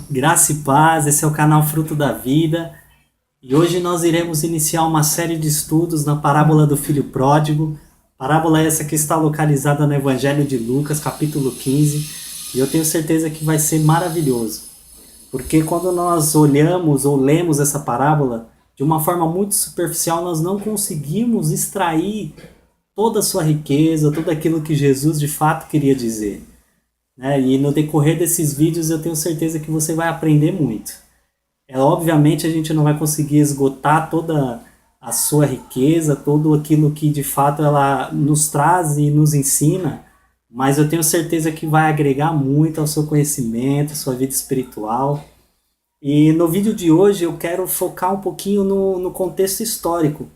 Graça e paz, esse é o canal Fruto da Vida e hoje nós iremos iniciar uma série de estudos na parábola do Filho Pródigo, parábola essa que está localizada no Evangelho de Lucas, capítulo 15, e eu tenho certeza que vai ser maravilhoso, porque quando nós olhamos ou lemos essa parábola de uma forma muito superficial, nós não conseguimos extrair toda a sua riqueza, tudo aquilo que Jesus de fato queria dizer. Né? E no decorrer desses vídeos eu tenho certeza que você vai aprender muito. Obviamente a gente não vai conseguir esgotar toda a sua riqueza, tudo aquilo que de fato ela nos traz e nos ensina, mas eu tenho certeza que vai agregar muito ao seu conhecimento, à sua vida espiritual. E no vídeo de hoje eu quero focar um pouquinho no contexto histórico,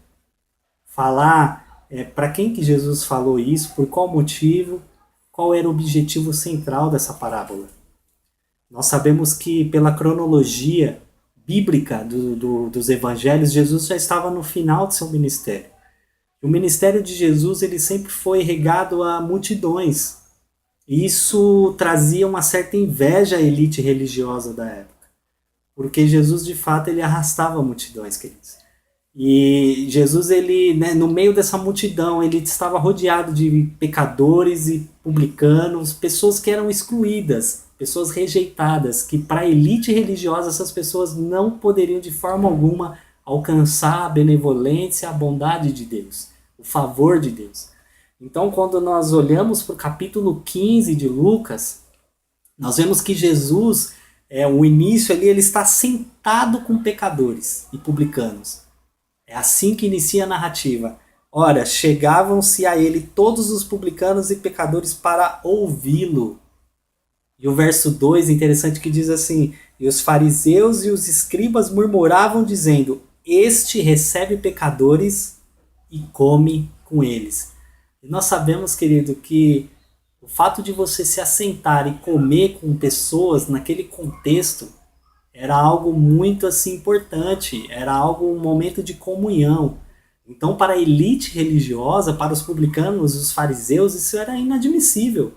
falar para quem que Jesus falou isso, por qual motivo, qual era o objetivo central dessa parábola. Nós sabemos que pela cronologia bíblica dos evangelhos, Jesus já estava no final de seu ministério. O ministério de Jesus ele sempre foi regado a multidões. E isso trazia uma certa inveja à elite religiosa da época. Porque Jesus, de fato, ele arrastava multidões, queridos. E Jesus, ele, né, no meio dessa multidão, ele estava rodeado de pecadores e publicanos, pessoas que eram excluídas, pessoas rejeitadas, que para a elite religiosa essas pessoas não poderiam de forma alguma alcançar a benevolência, a bondade de Deus, o favor de Deus. Então, quando nós olhamos para o capítulo 15 de Lucas, nós vemos que Jesus, o início ali, ele está sentado com pecadores e publicanos. É assim que inicia a narrativa. Ora, chegavam-se a ele todos os publicanos e pecadores para ouvi-lo. E o verso 2 é interessante que diz assim: e os fariseus e os escribas murmuravam dizendo, este recebe pecadores e come com eles. E nós sabemos, querido, que o fato de você se assentar e comer com pessoas naquele contexto era algo muito assim importante, era algo, um momento de comunhão. Então, para a elite religiosa, para os publicanos, os fariseus, isso era inadmissível.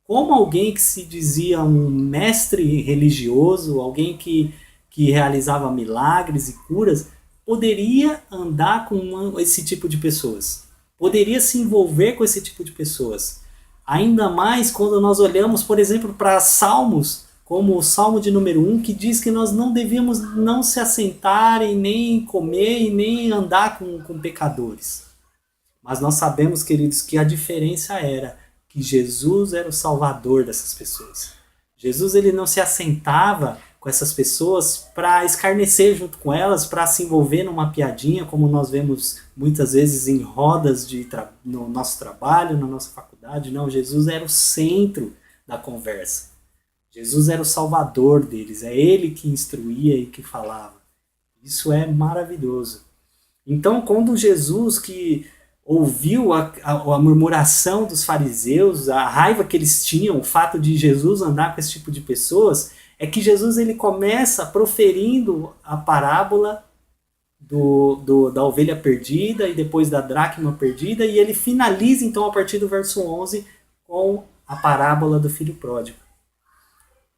Como alguém que se dizia um mestre religioso, alguém que realizava milagres e curas, poderia andar com esse tipo de pessoas? Poderia se envolver com esse tipo de pessoas? Ainda mais quando nós olhamos, por exemplo, para Salmos, como o Salmo de número 1, que diz que nós não devíamos não se assentar e nem comer e nem andar com pecadores. Mas nós sabemos, queridos, que a diferença era que Jesus era o salvador dessas pessoas. Jesus ele não se assentava com essas pessoas para escarnecer junto com elas, para se envolver numa piadinha, como nós vemos muitas vezes em rodas no nosso trabalho, na nossa faculdade. Não, Jesus era o centro da conversa. Jesus era o salvador deles, é ele que instruía e que falava. Isso é maravilhoso. Então, quando Jesus que ouviu a murmuração dos fariseus, a raiva que eles tinham, o fato de Jesus andar com esse tipo de pessoas, é que Jesus ele começa proferindo a parábola da ovelha perdida e depois da dracma perdida, e ele finaliza então a partir do verso 11 com a parábola do filho pródigo.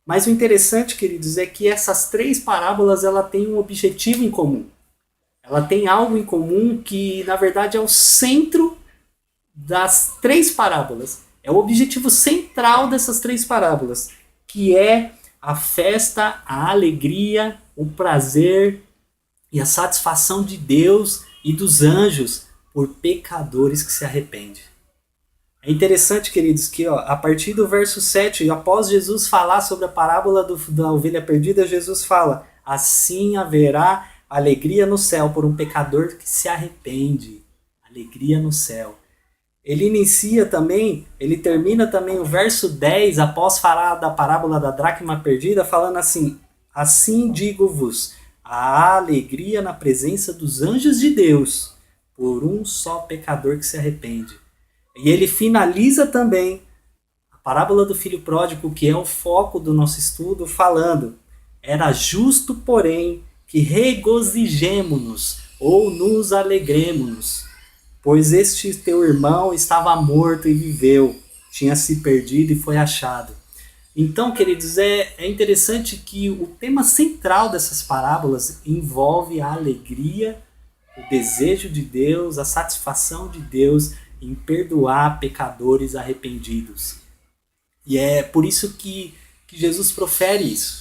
Mas o interessante, queridos, é que essas três parábolas ela têm um objetivo em comum. Ela tem algo em comum que, na verdade, é o centro das três parábolas. É o objetivo central dessas três parábolas, que é a festa, a alegria, o prazer e a satisfação de Deus e dos anjos por pecadores que se arrependem. É interessante, queridos, que a partir do verso 7, após Jesus falar sobre a parábola da ovelha perdida, Jesus fala, assim haverá alegria no céu por um pecador que se arrepende. Alegria no céu. Ele termina também o verso 10, após falar da parábola da dracma perdida, falando assim, assim digo-vos, a alegria na presença dos anjos de Deus por um só pecador que se arrepende. E ele finaliza também a parábola do filho pródigo, que é o foco do nosso estudo, falando, era justo, porém, que regozijemo-nos ou nos alegremo-nos, pois este teu irmão estava morto e viveu, tinha se perdido e foi achado. Então, queridos, é interessante que o tema central dessas parábolas envolve a alegria, o desejo de Deus, a satisfação de Deus em perdoar pecadores arrependidos. E é por isso que Jesus profere isso.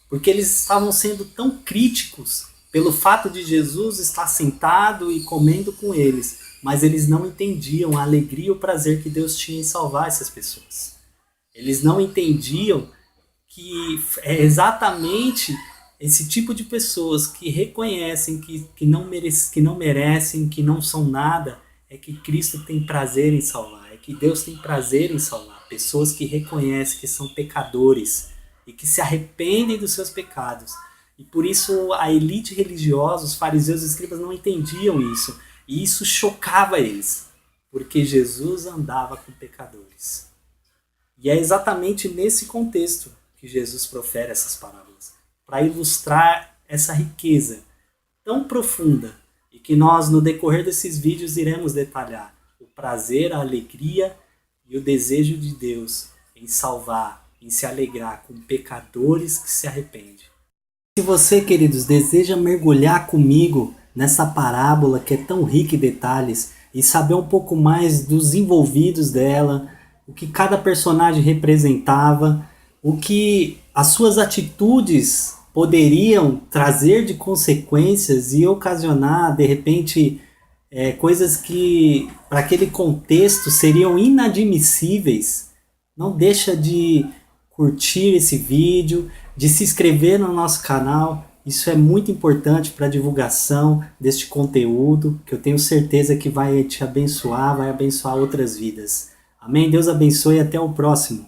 Porque eles estavam sendo tão críticos pelo fato de Jesus estar sentado e comendo com eles, mas eles não entendiam a alegria e o prazer que Deus tinha em salvar essas pessoas. Eles não entendiam que é exatamente esse tipo de pessoas que reconhecem que não merecem, que não são nada, é que Cristo tem prazer em salvar, é que Deus tem prazer em salvar. Pessoas que reconhecem que são pecadores e que se arrependem dos seus pecados. E por isso a elite religiosa, os fariseus e os escribas não entendiam isso. E isso chocava eles, porque Jesus andava com pecadores. E é exatamente nesse contexto que Jesus profere essas parábolas, para ilustrar essa riqueza tão profunda e que nós, no decorrer desses vídeos, iremos detalhar o prazer, a alegria e o desejo de Deus em salvar, em se alegrar com pecadores que se arrependem. Se você, queridos, deseja mergulhar comigo nessa parábola que é tão rica em detalhes e saber um pouco mais dos envolvidos dela, o que cada personagem representava, o que as suas atitudes poderiam trazer de consequências e ocasionar, de repente, coisas que para aquele contexto seriam inadmissíveis, não deixa de curtir esse vídeo, de se inscrever no nosso canal. Isso é muito importante para a divulgação deste conteúdo, que eu tenho certeza que vai te abençoar, vai abençoar outras vidas. Amém? Deus abençoe e até o próximo.